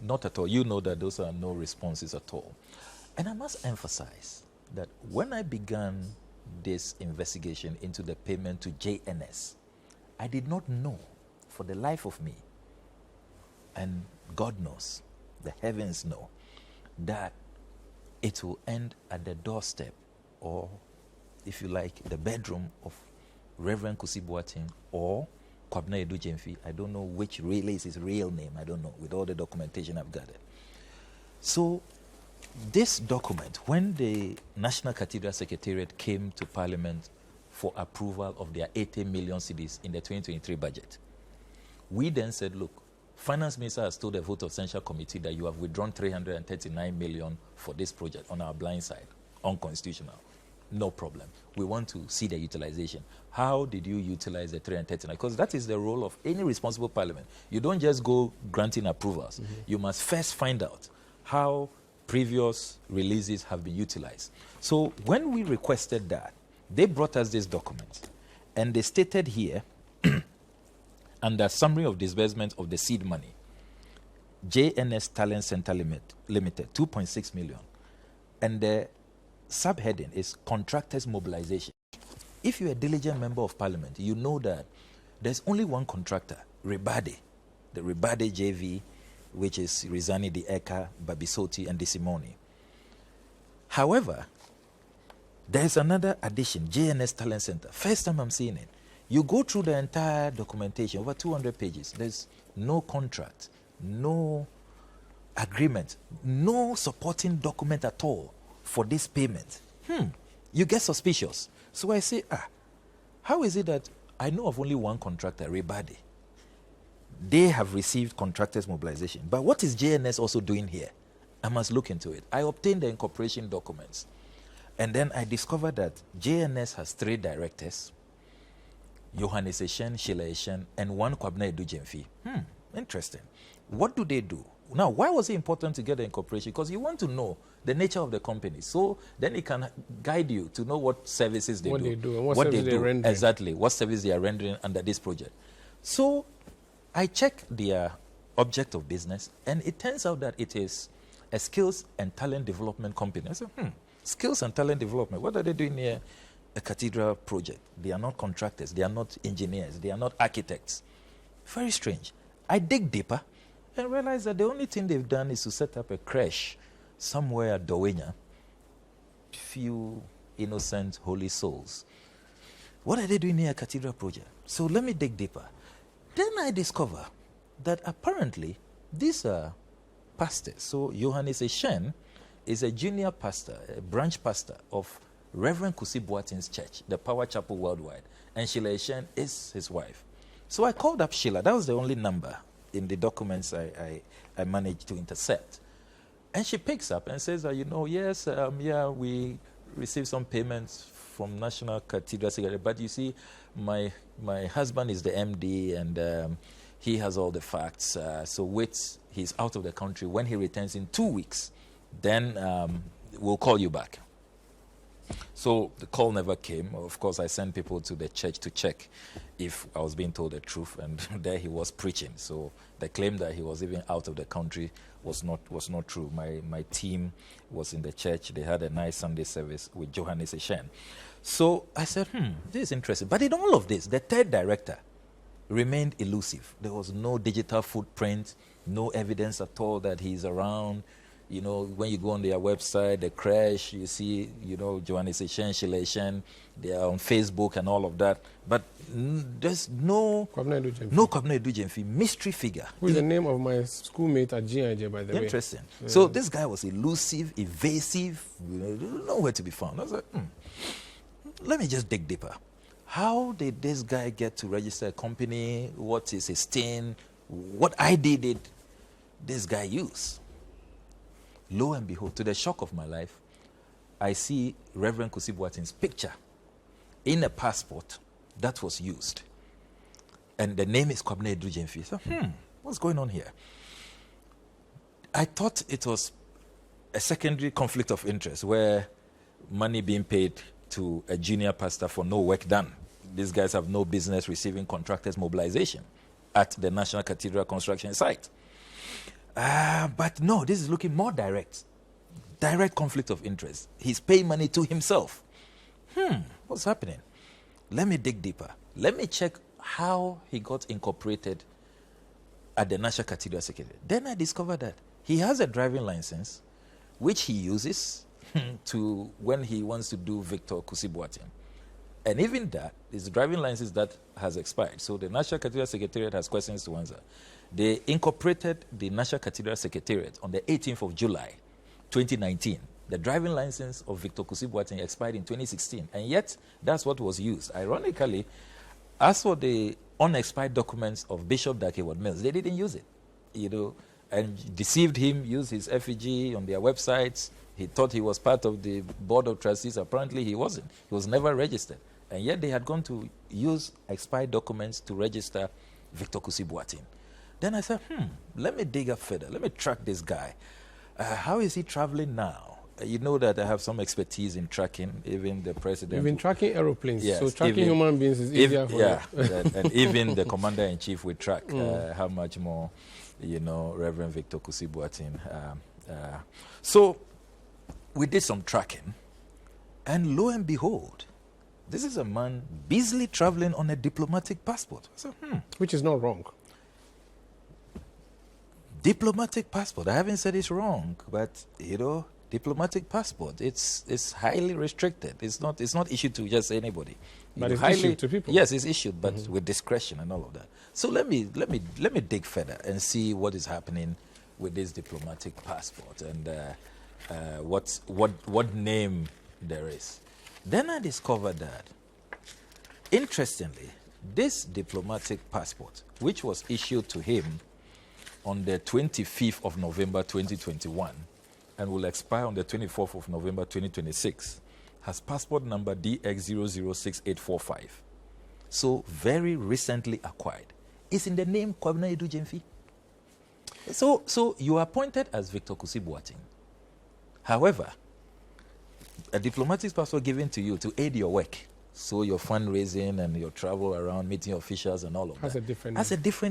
not at all. You know that those are no responses at all. And I must emphasize that when I began this investigation into the payment to JNS, I did not know for the life of me, and God knows, the heavens know, that it will end at the doorstep, or if you like, the bedroom of Reverend Kusi Boateng or Kwabena Edu Gyamfi. I don't know which really is his real name. I don't know, with all the documentation I've gathered. So this document, when the National Cathedral Secretariat came to Parliament for approval of their 80 million cedis in the 2023 budget, we then said, look, Finance Minister has told the Vote of Censure Committee that you have withdrawn 339 million for this project on our blind side, unconstitutional. No problem. We want to see the utilization. How did you utilize the 339? Because that is the role of any responsible parliament. You don't just go granting approvals. Mm-hmm. You must first find out how previous releases have been utilized. So when we requested that, they brought us this document, and they stated here, under summary of disbursement of the seed money, JNS Talent Center Limited, 2.6 million. And the subheading is contractors mobilization. If you're a diligent member of parliament, you know that there's only one contractor, Ribade, the Ribade JV, which is Rizani Di Eka, Babisoti, and Disimoni. However, there's another addition, JNS Talent Center. First time I'm seeing it. You go through the entire documentation, over 200 pages. There's no contract, no agreement, no supporting document at all for this payment. You get suspicious. So I say, how is it that I know of only one contractor, Ribade? They have received contractors mobilization. But what is JNS also doing here? I must look into it. I obtained the incorporation documents. And then I discovered that JNS has 3 directors, Johannes Eshen, Sheila Eshen, and one Kwabena Edu Gyamfi. Interesting. What do they do? Now, why was it important to get the incorporation? Because you want to know the nature of the company. So then it can guide you to know what services they do. What they do and what service they're rendering. Exactly. What service they are rendering under this project. So I checked their object of business, and it turns out that it is a skills and talent development company. I said, skills and talent development. What are they doing here? A cathedral project. They are not contractors. They are not engineers. They are not architects. Very strange. I dig deeper and realize that the only thing they've done is to set up a creche somewhere at Dowenya. Few innocent holy souls. What are they doing here at Cathedral project? So let me dig deeper. Then I discover that apparently these are pastors. So Johannes Eshen is a junior pastor, a branch pastor of Reverend Kusi Boateng's church, the Power Chapel Worldwide. And Sheila Eshen is his wife. So I called up Sheila. That was the only number in the documents I managed to intercept. And she picks up and says, yes, we received some payments from National Cathedral Secretary, but you see, my husband is the MD, and he has all the facts. So wait, he's out of the country. When he returns in 2 weeks, then we'll call you back. So the call never came. Of course, I sent people to the church to check if I was being told the truth, and there he was preaching. So the claim that he was even out of the country was not true. My team was in the church. They had a nice Sunday service with Johannes Eshen. So I said, this is interesting. But in all of this, the third director remained elusive. There was no digital footprint, no evidence at all that he's around. When you go on their website, the crash, you see, Johannes Eshen, Sheila Eshen, they are on Facebook and all of that. But there's no Kwabena Edu Gyamfi, mystery figure. Who is the name of my schoolmate at GHc, by the way. Interesting. Yeah. So this guy was elusive, evasive, nowhere to be found. I was like, let me just dig deeper. How did this guy get to register a company? What is his thing? What ID did this guy use? Lo and behold, to the shock of my life, I see Reverend Kusi Boateng's picture in a passport that was used. And the name is Kwabena Edu Gyamfi. So, what's going on here? I thought it was a secondary conflict of interest where money being paid to a junior pastor for no work done. These guys have no business receiving contractors mobilization at the National Cathedral construction site. But no, this is looking more direct. Direct conflict of interest. He's paying money to himself. What's happening? Let me dig deeper. Let me check how he got incorporated at the National Cathedral Secretariat. Then I discovered that he has a driving license, which he uses to when he wants to do Victor Kusi Boateng. And even that is a driving license that has expired. So the National Cathedral Secretariat has questions to answer. They incorporated the National Cathedral Secretariat on the 18th of July, 2019. The driving license of Victor Kusi Boateng expired in 2016. And yet, that's what was used. Ironically, as for the unexpired documents of Bishop Dakeward Mills, they didn't use it, and deceived him, used his effigy on their websites. He thought he was part of the board of trustees. Apparently, he wasn't. He was never registered. And yet, they had gone to use expired documents to register Victor Kusi Boateng. Then I said, let me dig up further. Let me track this guy. How is he traveling now? You know that I have some expertise in tracking, even the president. You've been tracking aeroplanes, yes, so tracking human beings is easier for you. And even the commander-in-chief will track how much more, Reverend Victor Kusi Boateng. So we did some tracking, and lo and behold, this is a man busily traveling on a diplomatic passport. So, which is not wrong. Diplomatic passport. I haven't said it's wrong, but diplomatic passport. It's highly restricted. It's not issued to just anybody. But it's issued to people. Yes, it's issued, but with discretion and all of that. So let me dig further and see what is happening with this diplomatic passport and what name there is. Then I discovered that, interestingly, this diplomatic passport, which was issued to him on the 25th of November 2021 and will expire on the 24th of November 2026, has passport number DX006845. So very recently acquired. It's in the name Kwabena Edu Jemfi. So you are appointed as Victor Kusi Boateng. However, a diplomatic passport given to you to aid your work, so your fundraising and your travel around meeting officials and all of that, has a different